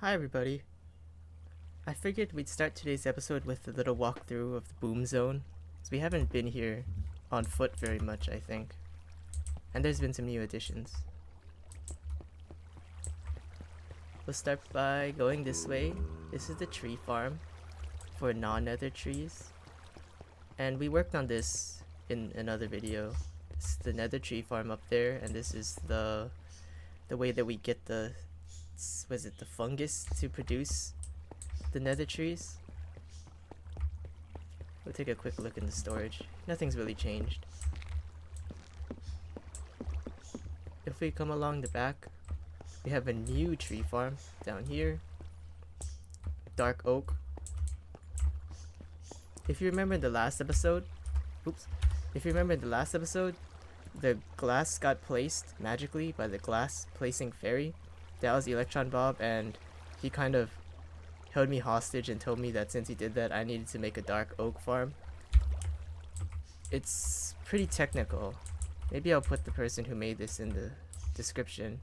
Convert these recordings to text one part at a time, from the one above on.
Hi everybody. I figured we'd start today's episode with a little walkthrough of the boom zone, as we haven't been here on foot very much, I think. And there's been some new additions. We'll start by going this way. This is the tree farm for non-nether trees. And we worked on this in another video. This is the nether tree farm up there, and this is the way that we get the the fungus to produce the nether trees. We'll take a quick look in the storage. Nothing's really changed. If we come along the back, we have a new tree farm down here. Dark oak. If you remember the last episode, the glass got placed magically by the glass placing fairy. That was the Electron Bob, and he kind of held me hostage and told me that since he did that, I needed to make a dark oak farm. It's pretty technical. Maybe I'll put the person who made this in the description.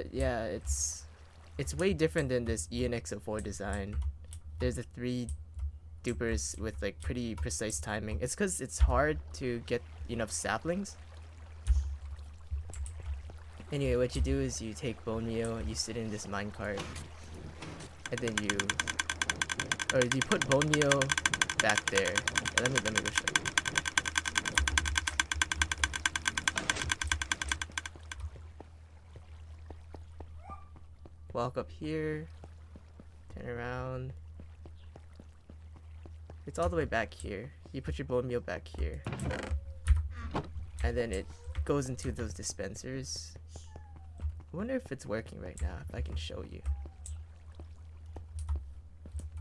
Yeah, it's way different than this ENX04 design. There's the 3 dupers with like pretty precise timing. It's because it's hard to get enough saplings. Anyway, what you do is you take bone meal, you sit in this minecart, and then you put bone meal back there. Let me go show you. Walk up here, turn around. It's all the way back here. You put your bone meal back here, and then it goes into those dispensers. I wonder if it's working right now, if I can show you.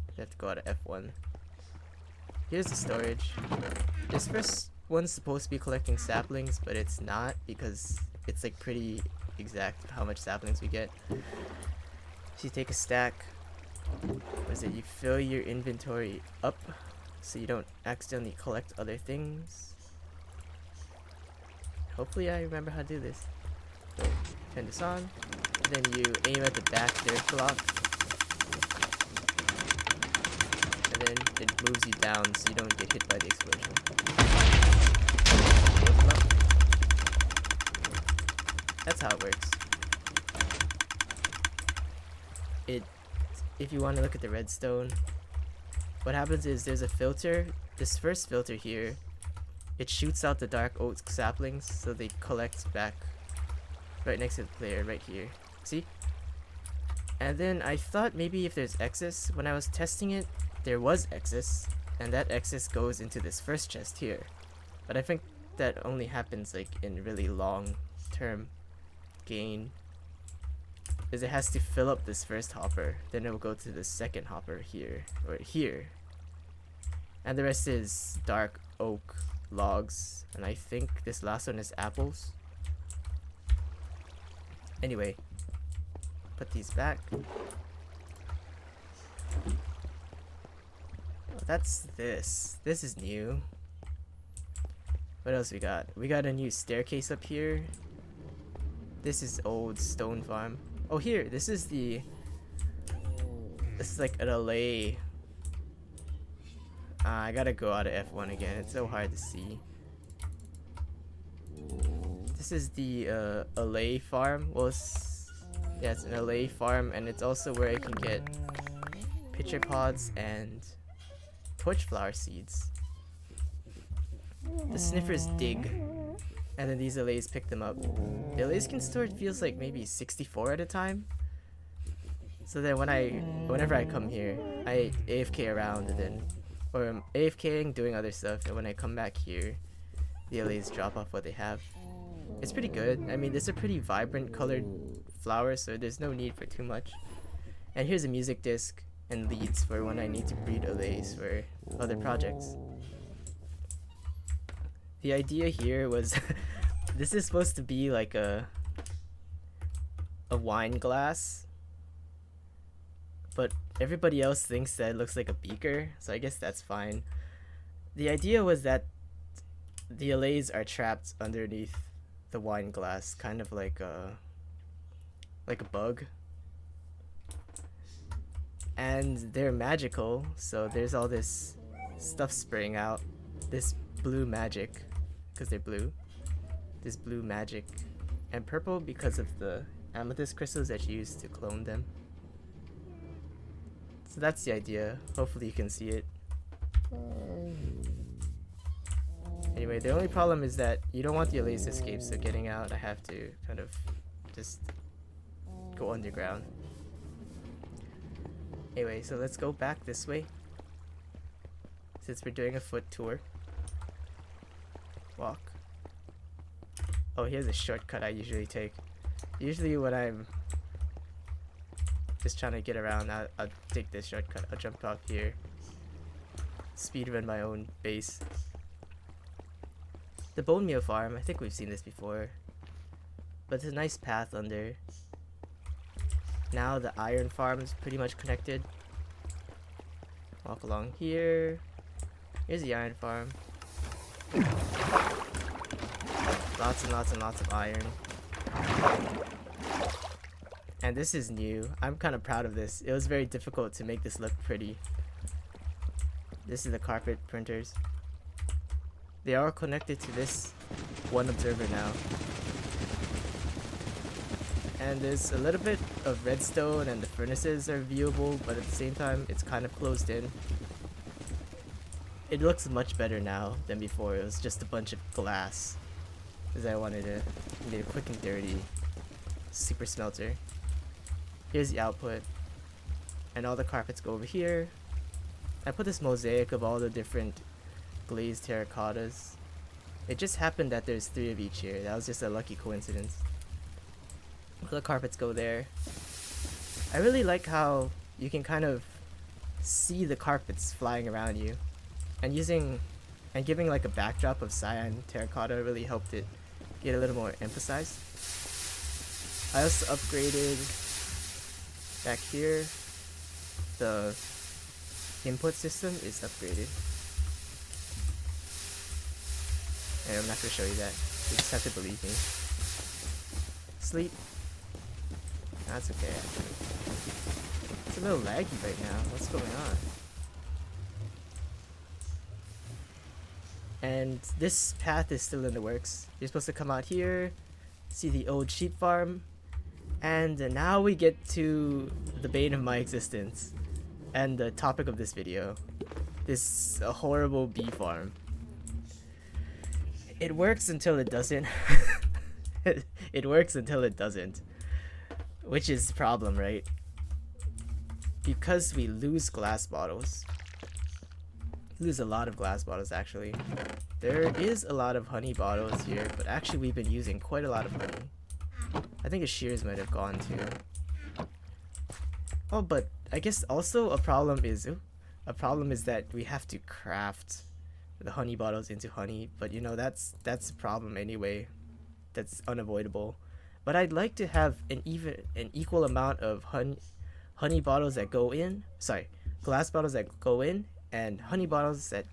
You have to go out of F1. Here's the storage. This first one's supposed to be collecting saplings, but it's not because it's like pretty exact how much saplings we get. So you take a stack. What is it? You fill your inventory up so you don't accidentally collect other things. Hopefully I remember how to do this. So, turn this on, and then you aim at the back dirt block, and then it moves you down so you don't get hit by the explosion. Close them up. That's how it works. If you want to look at the redstone, what happens is there's a filter. This first filter here, it shoots out the dark oak saplings so they collect back right next to the player, right here. See? And then I thought maybe if there's excess, when I was testing it, there was excess, and that excess goes into this first chest here. But I think that only happens like in really long term gain, because it has to fill up this first hopper, then it will go to the second hopper here, or here. And the rest is dark oak logs, and I think this last one is apples. Anyway, put these back. Oh, that's this. This is new. What else we got? We got a new staircase up here. This is old stone farm. Oh, here. This is like an allay. I gotta go out of F1 again. It's so hard to see. This is the allay farm. Well, it's an allay farm, and it's also where I can get pitcher pods and torchflower seeds. The sniffers dig, and then these allays pick them up. The allays can store, it feels like maybe 64 at a time. So then whenever I come here, I AFK around, and then, or I'm AFKing doing other stuff, and when I come back here, the allays drop off what they have. It's pretty good. I mean, this is a pretty vibrant colored flower, so there's no need for too much. And here's a music disc and leads for when I need to breed allays for other projects. The idea here was this is supposed to be like a wine glass, but everybody else thinks that it looks like a beaker, so I guess that's fine. The idea was that the allays are trapped underneath the wine glass, kind of like a bug. and they're magical, so there's all this stuff spraying out, this blue magic because they're blue, this blue magic, and purple because of the amethyst crystals that you use to clone them. So that's the idea. Hopefully you can see it. Anyway, the only problem is that you don't want the allays to escape, so getting out I have to kind of just go underground. Anyway, so let's go back this way since we're doing a foot tour. Walk. Oh, here's a shortcut I usually take. Usually when I'm just trying to get around, I'll take this shortcut. I'll jump out here, speedrun my own base. The bone meal farm, I think we've seen this before, but it's a nice path under. Now the iron farm is pretty much connected. Walk along here. Here's the iron farm. Lots and lots and lots of iron. And this is new. I'm kind of proud of this. It was very difficult to make this look pretty. This is the carpet printers. They are connected to this one observer now. And there's a little bit of redstone and the furnaces are viewable, but at the same time it's kind of closed in. It looks much better now than before. It was just a bunch of glass because I wanted to make a quick and dirty super smelter. Here's the output, and all the carpets go over here. I put this mosaic of all the different glazed terracottas. It just happened that there's 3 of each here. That was just a lucky coincidence. All the carpets go there. I really like how you can kind of see the carpets flying around you, and giving like a backdrop of cyan terracotta really helped it get a little more emphasized. I also upgraded back here. The input system is upgraded. And I'm not going to show you that. You just have to believe me. Sleep. That's okay actually. It's a little laggy right now. What's going on? And this path is still in the works. You're supposed to come out here, see the old sheep farm, and now we get to the bane of my existence and the topic of this video. This horrible bee farm. It works until it doesn't. It works until it doesn't, which is the problem, right? Because we lose glass bottles. Lose a lot of glass bottles actually. There is a lot of honey bottles here, but actually we've been using quite a lot of honey. I think a shears might have gone too. Oh, but I guess also a problem is that we have to craft the honey bottles into honey, but you know that's a problem anyway. That's unavoidable. But I'd like to have an equal amount of honey bottles that go in, glass bottles that go in, and honey bottles that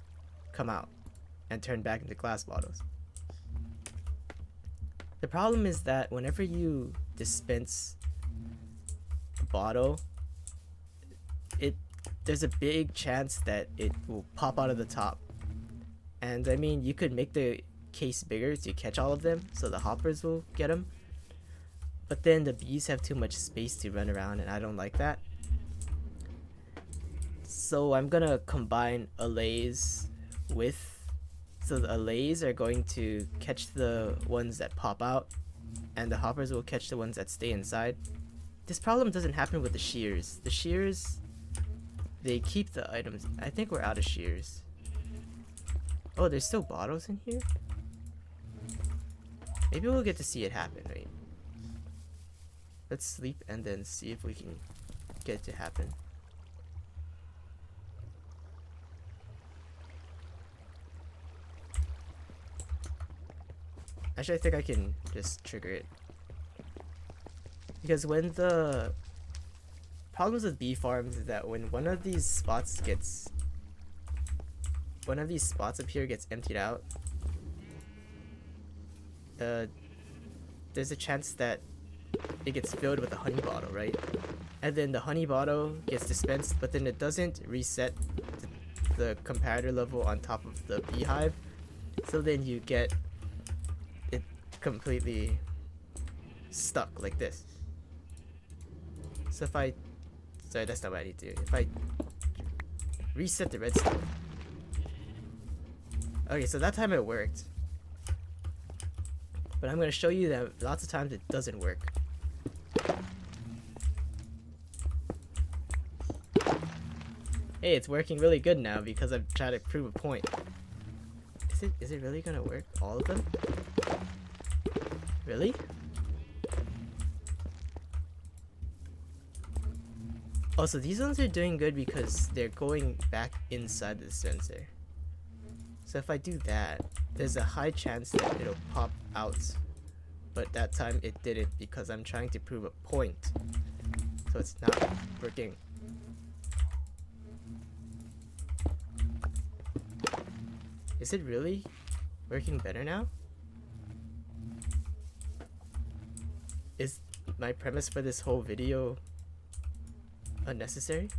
come out and turn back into glass bottles. The problem is that whenever you dispense a bottle, there's a big chance that it will pop out of the top. And I mean, you could make the case bigger to catch all of them so the hoppers will get them, but then the bees have too much space to run around and I don't like that. So I'm gonna combine allays so the allays are going to catch the ones that pop out and the hoppers will catch the ones that stay inside. This problem doesn't happen with the shears. The shears, they keep the items. I think we're out of shears. Oh, there's still bottles in here? Maybe we'll get to see it happen, right? Let's sleep and then see if we can get it to happen. Actually, I think I can just trigger it. Because when the problems with bee farms is that when one of these spots up here gets emptied out, there's a chance that it gets filled with a honey bottle, right? and then the honey bottle gets dispensed, but then it doesn't reset the comparator level on top of the beehive, so then you get it completely stuck like this. So if I, sorry, that's not what I need to do. If I reset the redstone, okay, so that time it worked, but I'm going to show you that lots of times it doesn't work. Hey, it's working really good now because I'm trying to prove a point. Is it really gonna work? All of them? Really? Also, these ones are doing good because they're going back inside the sensor. So if I do that, there's a high chance that it'll pop out. But that time it didn't because I'm trying to prove a point. So it's not working. Is it really working better now? Is my premise for this whole video unnecessary?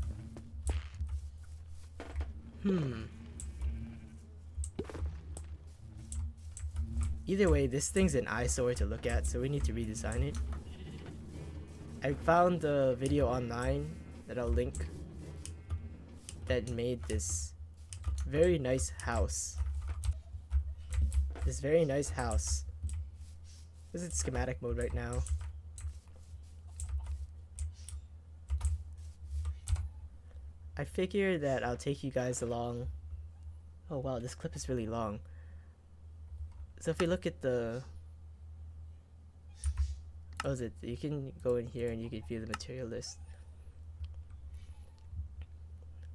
Either way, this thing's an eyesore to look at, so we need to redesign it. I found a video online that I'll link that made this very nice house. This very nice house. This is schematic mode right now. I figured that I'll take you guys along. Oh wow, this clip is really long. So if we look at the, oh, is it? You can go in here and you can view the material list.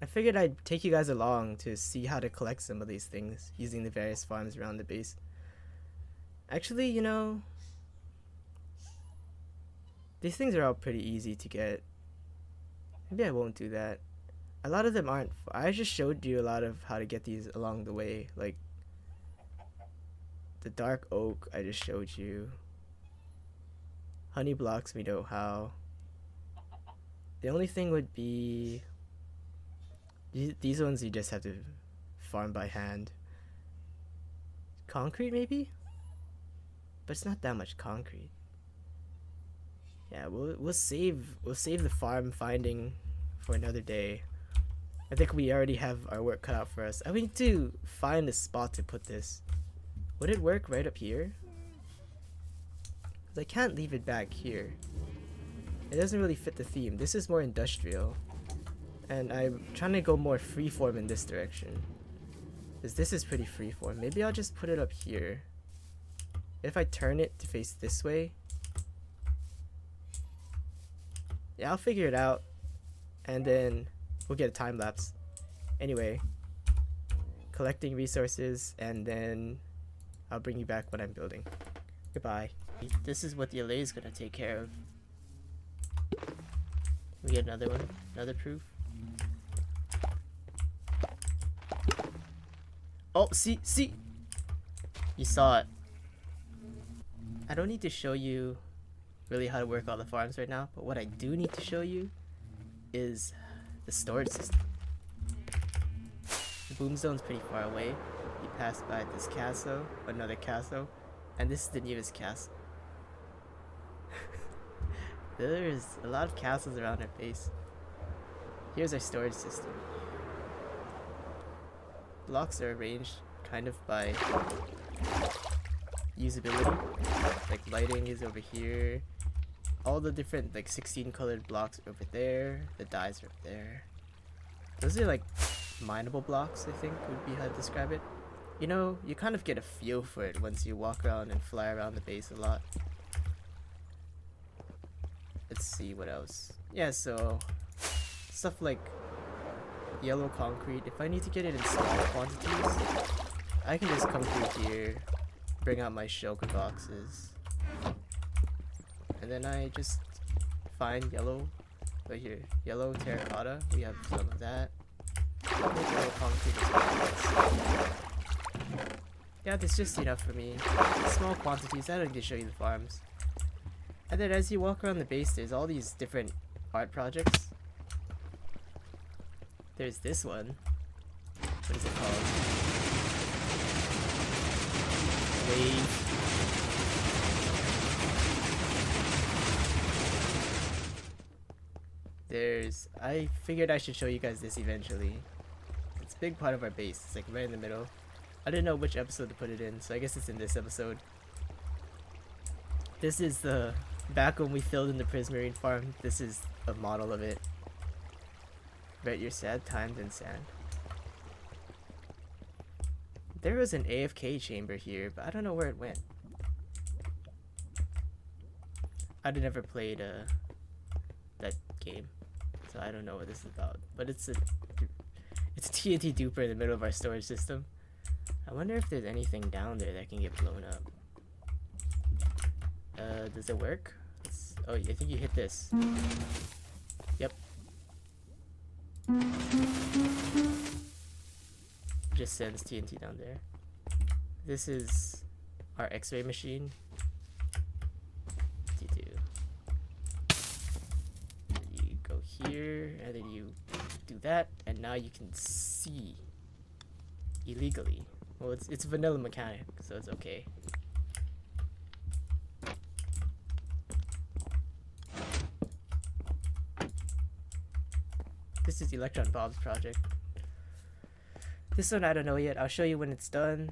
I figured I'd take you guys along to see how to collect some of these things using the various farms around the base. Actually, you know, these things are all pretty easy to get. Maybe I won't do that. A lot of them aren't. I just showed you a lot of how to get these along the way. Like the dark oak, I just showed you. Honey blocks, we know how. The only thing would be these ones you just have to farm by hand. Concrete maybe? But it's not that much concrete. Yeah, we'll save the farm finding for another day. I think we already have our work cut out for us. I need to find a spot to put this. Would it work right up here? 'Cause I can't leave it back here. It doesn't really fit the theme. This is more industrial. And I'm trying to go more freeform in this direction. Because this is pretty freeform. Maybe I'll just put it up here. If I turn it to face this way. Yeah, I'll figure it out. And then we'll get a time lapse. Anyway, collecting resources, and then I'll bring you back when I'm building. Goodbye. This is what the LA is gonna take care of. We get another one, another proof. Oh, see, you saw it. I don't need to show you really how to work all the farms right now, but what I do need to show you is the storage system. The boom zone's pretty far away. You pass by this castle, another castle, and this is the newest castle. There's a lot of castles around our base. Here's our storage system. Blocks are arranged kind of by usability. Like lighting is over here. All the different like 16 colored blocks over there. The dyes are up there. Those are like mineable blocks, I think would be how to describe it. You know, you kind of get a feel for it once you walk around and fly around the base a lot. Let's see what else. Yeah, so stuff like yellow concrete. If I need to get it in small quantities, I can just come through here, bring out my shulker boxes, and then I just find yellow right here. Yellow terracotta. We have some of that. Yellow concrete as well. Yeah, that's just enough for me. Small quantities. I don't need to show you the farms. And then as you walk around the base, there's all these different art projects. There's this one. What is it called? Wave. I figured I should show you guys this eventually. It's a big part of our base. It's like right in the middle. I didn't know which episode to put it in, so I guess it's in this episode. This is the back when we filled in the prismarine farm. This is a model of it. Bet your sad times in sand. There was an AFK chamber here, but I don't know where it went. I'd never played that game, so I don't know what this is about. But it's a TNT duper in the middle of our storage system. I wonder if there's anything down there that can get blown up. Does it work? Oh, I think you hit this. Yep. Just sends TNT down there. This is our X-ray machine. You go here, and then you do that, and now you can see illegally. Well, it's vanilla mechanic, so it's okay. This is Electron Bob's project. This one I don't know yet. I'll show you when it's done.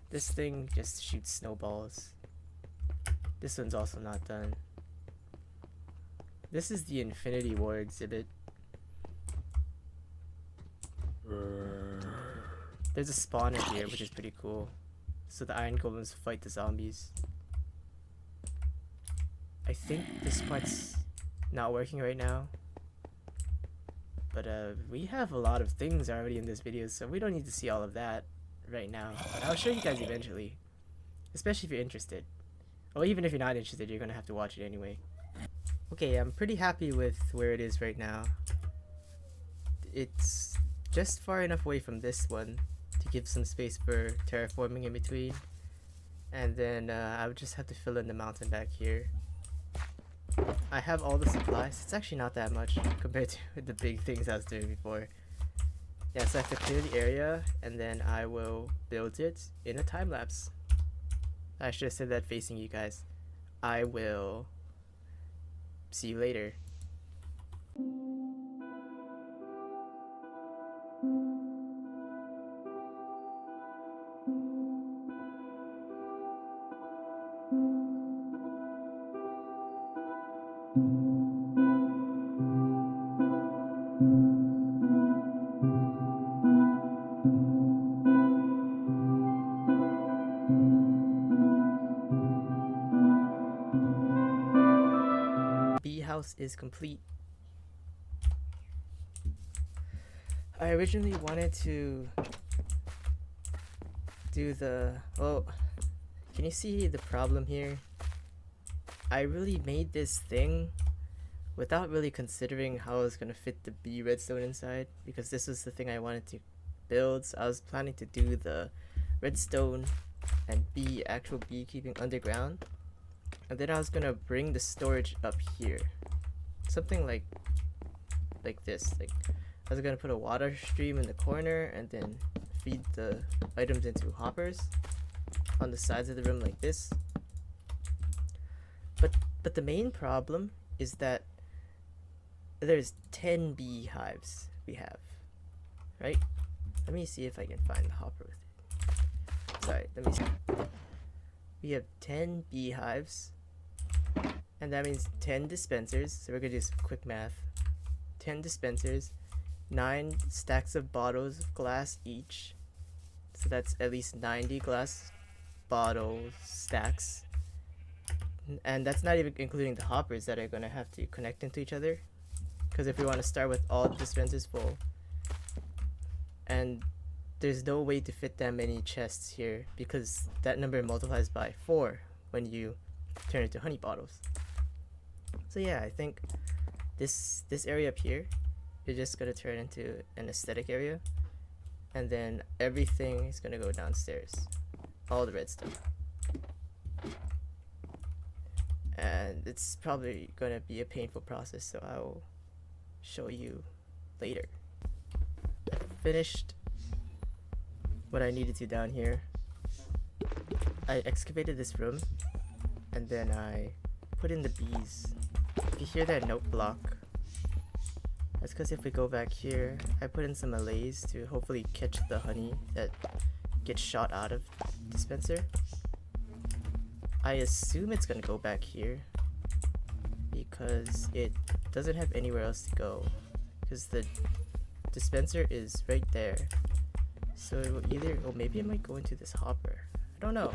This thing just shoots snowballs. This one's also not done. This is the Infinity War exhibit. There's a spawner here, which is pretty cool. So the iron golems fight the zombies. I think this part's not working right now. But we have a lot of things already in this video, so we don't need to see all of that right now. But I'll show you guys eventually. Especially if you're interested. Or even if you're not interested, you're gonna have to watch it anyway. Okay, I'm pretty happy with where it is right now. It's just far enough away from this one to give some space for terraforming in between. And then I would just have to fill in the mountain back here. I have all the supplies. It's actually not that much compared to the big things I was doing before. Yeah, so I have to clear the area, and then I will build it in a time lapse. I should have said that facing you guys. I will see you later. House is complete. I originally wanted to do well, can you see the problem here? I really made this thing without really considering how I was gonna fit the bee redstone inside, because this was the thing I wanted to build. So I was planning to do the redstone and actual beekeeping underground, and then I was gonna bring the storage up here. Something like this. Like I was gonna put a water stream in the corner and then feed the items into hoppers on the sides of the room like this. But the main problem is that there's 10 beehives we have, right? Let me see if I can find the hopper with it. Sorry, let me see. We have 10 beehives. And that means 10 dispensers, so we're gonna do some quick math. 10 dispensers, 9 stacks of bottles of glass each. So that's at least 90 glass bottle stacks. And that's not even including the hoppers that are gonna have to connect into each other. Because if we want to start with all the dispensers full, and there's no way to fit that many chests here because that number multiplies by 4 when you turn it to honey bottles. So yeah, I think this area up here is just gonna turn into an aesthetic area, and then everything is gonna go downstairs, all the redstone. and it's probably gonna be a painful process, so I'll show you later. I finished what I needed to down here. I excavated this room, and then I put in the bees. If you hear that note block, that's because if we go back here, I put in some allays to hopefully catch the honey that gets shot out of the dispenser. I assume it's gonna go back here because it doesn't have anywhere else to go, because the dispenser is right there. So it will either, or maybe it might go into this hopper. I don't know.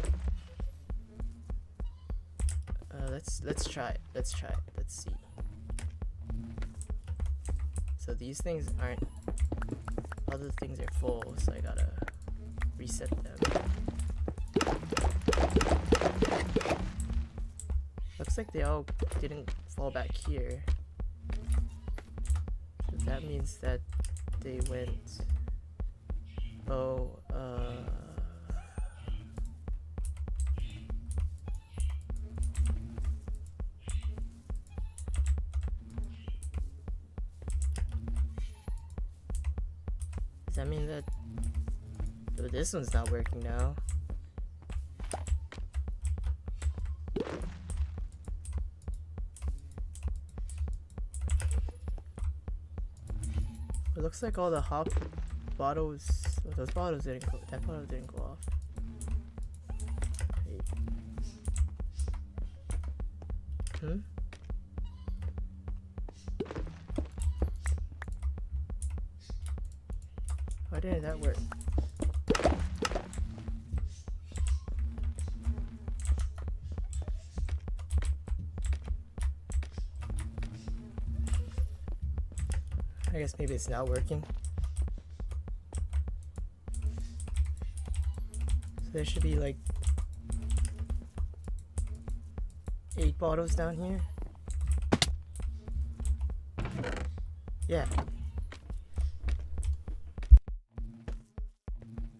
Let's try it. Let's see. So these things aren't, other things are full, so I gotta reset them. Looks like they all didn't fall back here. So that means that they went, does that mean that this one's not working now? It looks like all the hop bottles, those bottles didn't go, that bottle didn't go off. Wait. Why didn't that work? I guess maybe it's not working. So there should be like 8 bottles down here. Yeah.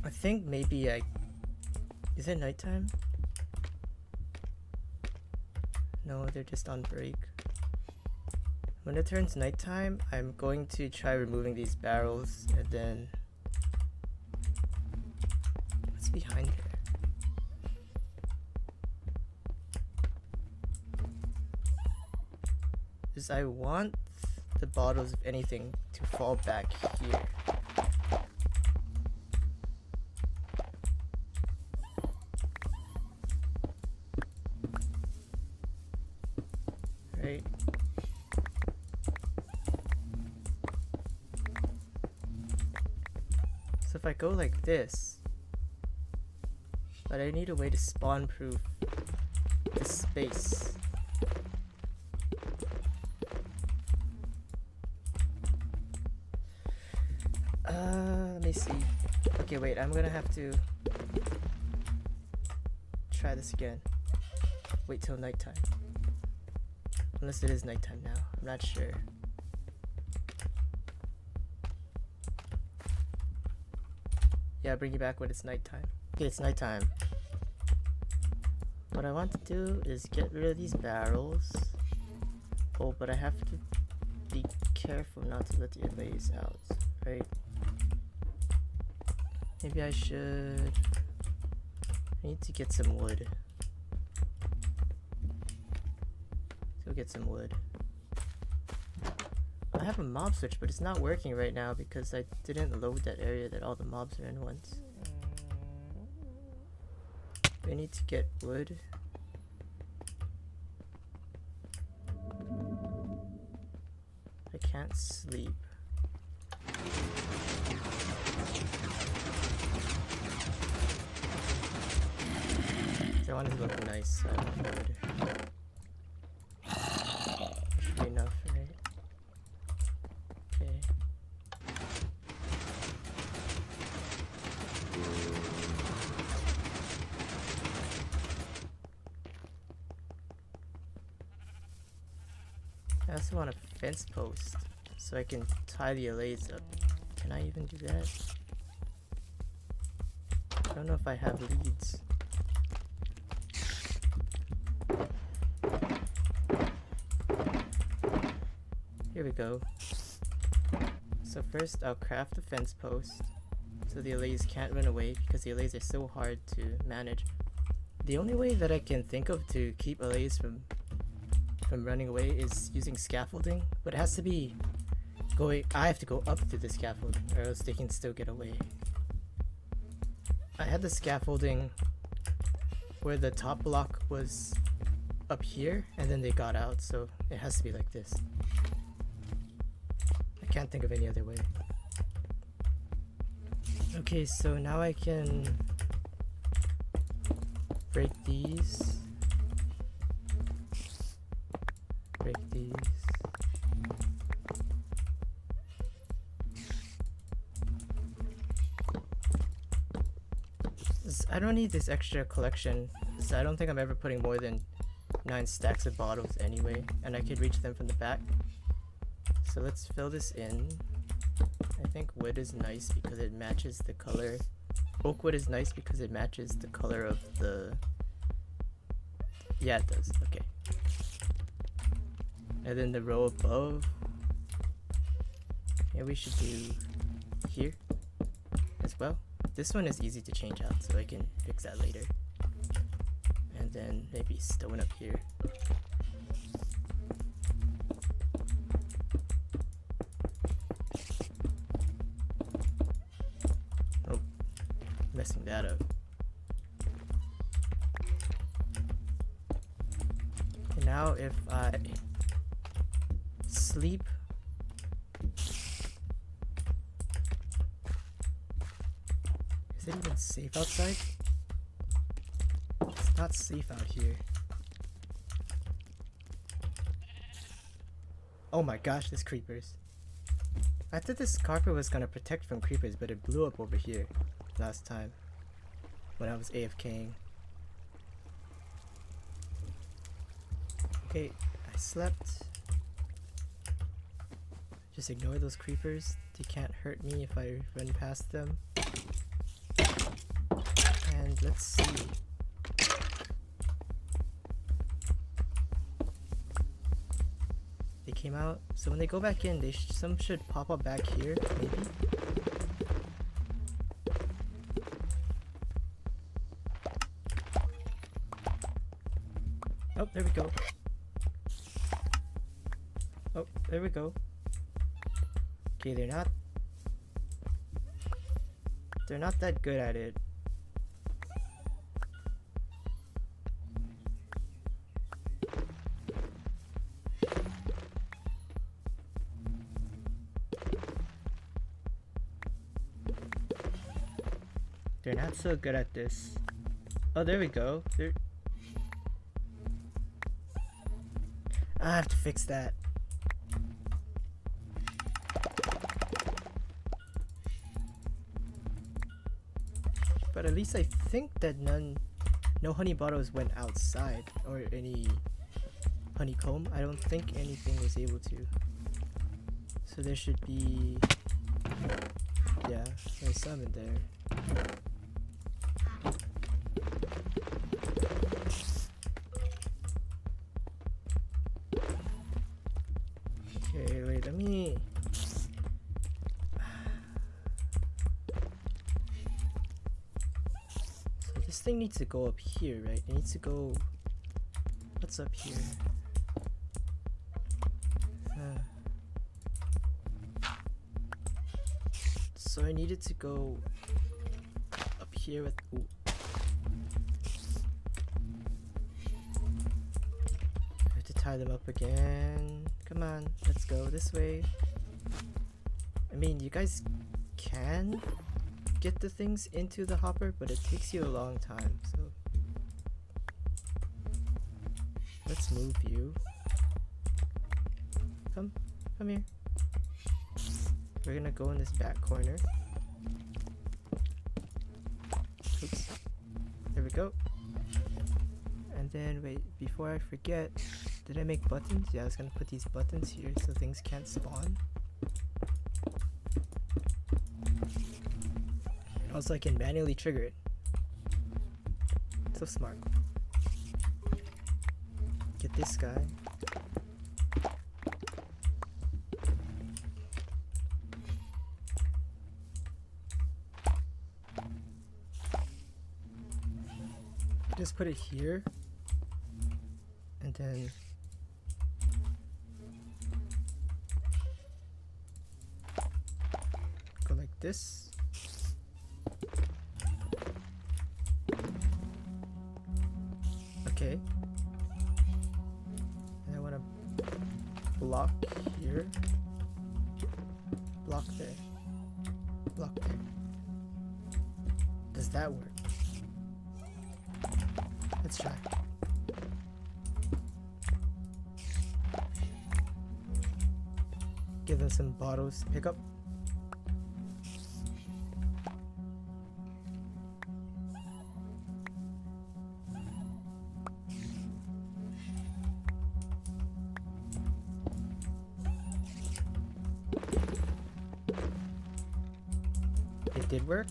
I think maybe is it nighttime? No, they're just on break. When it turns nighttime, I'm going to try removing these barrels, and then what's behind there? Because I want the bottles, if anything, to fall back here. Right. So if I go like this, but I need a way to spawn proof this space. Let me see. Okay, wait, I'm gonna have to try this again. Wait till nighttime. Unless it is nighttime now, I'm not sure. Yeah, I'll bring you back when it's nighttime. Okay, it's nighttime. What I want to do is get rid of these barrels. Oh, but I have to be careful not to let the allays out, right? Maybe I should... I need to get some wood. Go get some wood. I have a mob switch, but it's not working right now because I didn't load that area that all the mobs are in once. I need to get wood. I can't sleep. I want it to look nice, so I want wood. Should be enough, right? Okay. I also want a fence post so I can tie the allays up. Can I even do that? I don't know if I have leads. Here we go. So first I'll craft a fence post so the allays can't run away, because the allays are so hard to manage. The only way that I can think of to keep allays from running away is using scaffolding, but it has to be I have to go up through the scaffolding, or else they can still get away. I had the scaffolding where the top block was up here and then they got out, so it has to be like this. I can't think of any other way. Okay, so now I can break these. Break these. I don't need this extra collection, so I don't think I'm ever putting more than 9 stacks of bottles anyway, and I could reach them from the back. So let's fill this in. I think wood is nice because it matches the color. Oak wood is nice because it matches the color of the... Yeah, it does. Okay. And then the row above. Yeah, we should do here as well. This one is easy to change out, so I can fix that later. And then maybe stone up here. Oh, messing that up. And now if I sleep, is it even safe outside? It's not safe out here. Oh my gosh, there's creepers. I thought this carpet was gonna protect from creepers, but it blew up over here last time when I was AFKing. Okay, I slept. Just ignore those creepers. They can't hurt me if I run past them. And let's see. They came out, so when they go back in, some should pop up back here, maybe. Oh, there we go. Oh, there we go. Okay, they're not that good at it. They're not so good at this. Oh, there we go. I have to fix that. But at least I think that no honey bottles went outside, or any honeycomb. I don't think anything was able to. So there should be, yeah, there's some in there. Okay, wait, let me... So this thing needs to go up here, right? It needs to go... What's up here? So I needed to go up here with... Ooh. I have to tie them up again. Come on, let's go this way. I mean, you guys can get the things into the hopper, but it takes you a long time, so... Let's move you. Come here. We're gonna go in this back corner. Oops. There we go. And then, wait, before I forget, did I make buttons? Yeah, I was gonna put these buttons here so things can't spawn. And also I can manually trigger it. So smart. Get this guy. Just put it here, and then go like this. Okay. And I want to block here, block there, block there. Does that work? Let's try. Give them some bottles to pick up. It did work.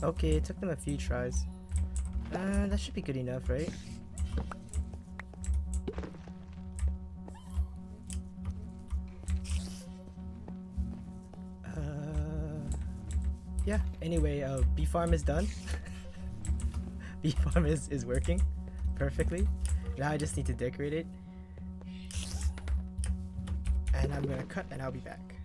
Okay, it took them a few tries. That should be good enough, right? Yeah, anyway, bee farm is done. Bee farm is working perfectly. Now I just need to decorate it. And I'm gonna cut and I'll be back.